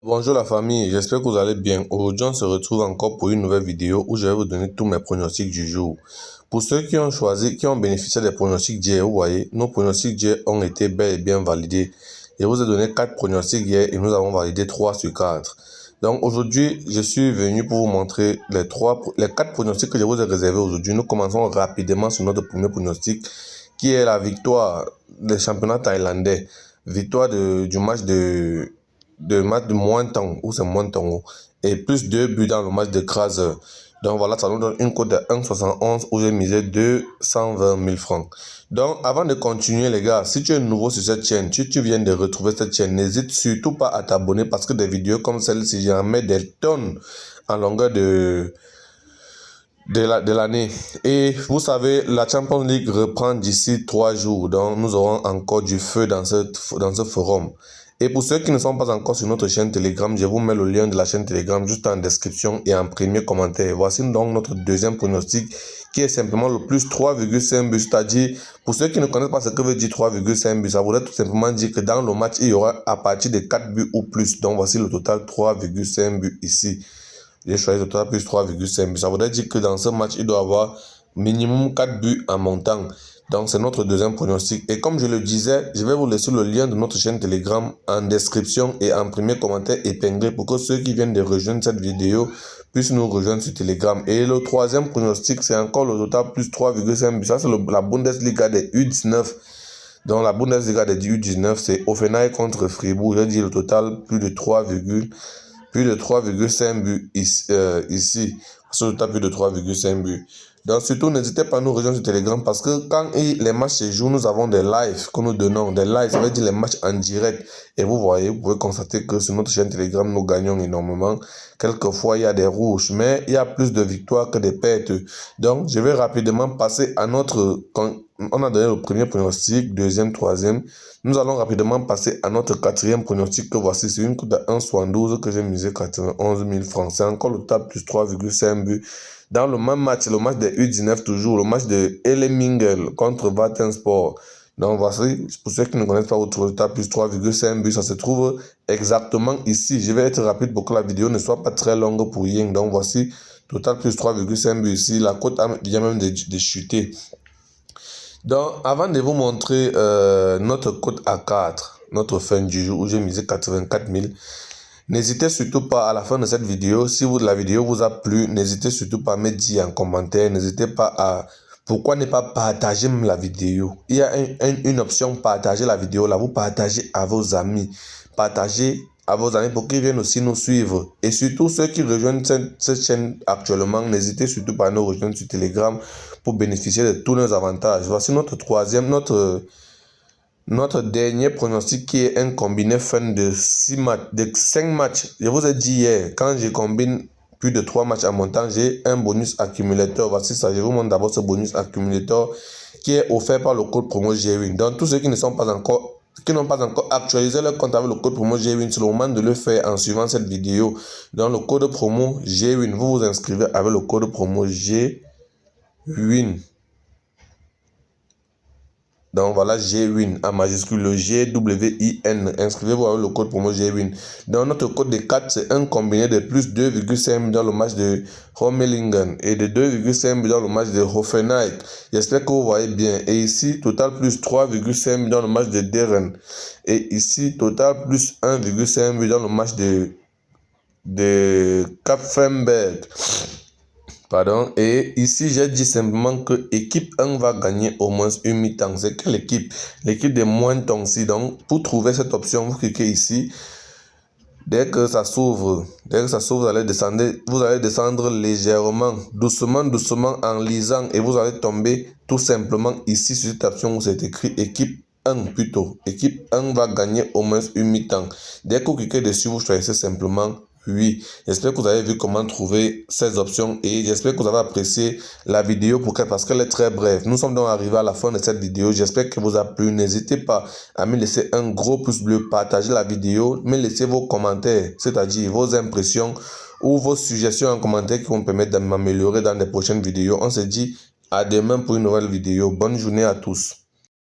Bonjour la famille, j'espère que vous allez bien. Aujourd'hui, on se retrouve encore pour une nouvelle vidéo où je vais vous donner tous mes pronostics du jour. Pour ceux qui ont bénéficié des pronostics d'hier, vous voyez, nos pronostics d'hier ont été bel et bien validés. Je vous ai donné 4 pronostics hier et nous avons validé 3 sur 4. Donc aujourd'hui, je suis venu pour vous montrer les 4 pronostics que je vous ai réservés aujourd'hui. Nous commençons rapidement sur notre premier pronostic qui est la victoire des championnats thaïlandais. Victoire du match de moins temps, ou c'est moins temps, et plus 2 buts dans le match de Kraser. Donc voilà, ça nous donne une cote de 1,71 où j'ai misé 220 000 francs. Donc avant de continuer les gars, si tu es nouveau sur cette chaîne, si tu viens de retrouver cette chaîne, n'hésite surtout pas à t'abonner parce que des vidéos comme celle-ci, j'en mets des tonnes en longueur de l'année. Et vous savez, la Champions League reprend d'ici 3 jours. Donc nous aurons encore du feu dans ce forum. Et pour ceux qui ne sont pas encore sur notre chaîne Telegram, je vous mets le lien de la chaîne Telegram juste en description et en premier commentaire. Voici donc notre deuxième pronostic qui est simplement le plus 3,5 buts. C'est-à-dire, pour ceux qui ne connaissent pas ce que veut dire 3,5 buts, ça voudrait tout simplement dire que dans le match, il y aura à partir de 4 buts ou plus. Donc voici le total 3,5 buts ici. J'ai choisi le total plus 3,5 buts. Ça voudrait dire que dans ce match, il doit y avoir minimum 4 buts en montant. Donc, c'est notre deuxième pronostic. Et comme je le disais, je vais vous laisser le lien de notre chaîne Telegram en description et en premier commentaire épinglé pour que ceux qui viennent de rejoindre cette vidéo puissent nous rejoindre sur Telegram. Et le troisième pronostic, c'est encore le total plus 3,5 buts. Ça, c'est la Bundesliga des U19. Donc, la Bundesliga des U19, c'est Offenheim contre Fribourg. J'ai dit le total plus de 3,5 buts ici. C'est le total plus de 3,5 buts. Donc surtout, n'hésitez pas à nous rejoindre sur Telegram parce que quand les matchs se jouent, nous avons des lives que nous donnons. Des lives, ça veut dire les matchs en direct. Et vous voyez, vous pouvez constater que sur notre chaîne Telegram, nous gagnons énormément. Quelquefois, il y a des rouges, mais il y a plus de victoires que des pertes. Donc, je vais rapidement passer à notre... On a donné le premier pronostic, deuxième, troisième. Nous allons rapidement passer à notre quatrième pronostic que voici. C'est une cote de 1,72 que j'ai misé 91 000 francs. C'est encore le top plus 3,5 buts. Dans le même match, le match des U19 toujours, le match de Ellemingel contre Vattensport. Donc voici, pour ceux qui ne connaissent pas votre total plus 3,5 buts, ça se trouve exactement ici. Je vais être rapide pour que la vidéo ne soit pas très longue pour rien. Donc voici, total plus 3,5 buts ici. La cote vient même de chuter. Donc avant de vous montrer notre cote à 4, notre fin du jour où j'ai misé 84 000, n'hésitez surtout pas à la fin de cette vidéo, si la vidéo vous a plu, n'hésitez surtout pas à me dire en commentaire, n'hésitez pas à... Pourquoi ne pas partager même la vidéo? Il y a une option partager la vidéo là, vous partagez à vos amis, partagez à vos amis pour qu'ils viennent aussi nous suivre. Et surtout ceux qui rejoignent cette chaîne actuellement, n'hésitez surtout pas à nous rejoindre sur Telegram pour bénéficier de tous nos avantages. Voici notre dernier pronostic qui est un combiné fin de 5 matchs. Je vous ai dit hier, quand je combine plus de 3 matchs en montant, j'ai un bonus accumulateur. Voici ça, je vous montre d'abord ce bonus accumulateur qui est offert par le code promo Gwin. Donc tous ceux qui n'ont pas encore actualisé leur compte avec le code promo Gwin, c'est le moment de le faire en suivant cette vidéo. Dans le code promo Gwin, vous vous inscrivez avec le code promo Gwin. Donc voilà, Gwin en majuscule, le GWIN. Inscrivez-vous avec le code promo Gwin. Donc notre code de 4, c'est un combiné de plus 2,5 dans le match de Hommelingen et de 2,5 dans le match de Hoffenheim. J'espère que vous voyez bien. Et ici, total plus 3,5 dans le match de Deren. Et ici, total plus 1,5 dans le match de Kapfenberg. Pardon, et ici j'ai dit simplement que l'équipe 1 va gagner au moins une mi-temps. C'est quelle équipe? L'équipe de moins temps ici. Donc pour trouver cette option, vous cliquez ici. Dès que ça s'ouvre, vous allez descendre légèrement, doucement en lisant et vous allez tomber tout simplement ici sur cette option où c'est écrit équipe 1 plutôt. Équipe 1 va gagner au moins une mi-temps. Dès que vous cliquez dessus, vous choisissez simplement oui. J'espère que vous avez vu comment trouver ces options et j'espère que vous avez apprécié la vidéo parce qu'elle est très brève. Nous sommes donc arrivés à la fin de cette vidéo. J'espère que vous a plu. N'hésitez pas à me laisser un gros pouce bleu, partager la vidéo, me laisser vos commentaires, c'est-à-dire vos impressions ou vos suggestions en commentaire qui vont me permettre de m'améliorer dans les prochaines vidéos. On se dit à demain pour une nouvelle vidéo. Bonne journée à tous.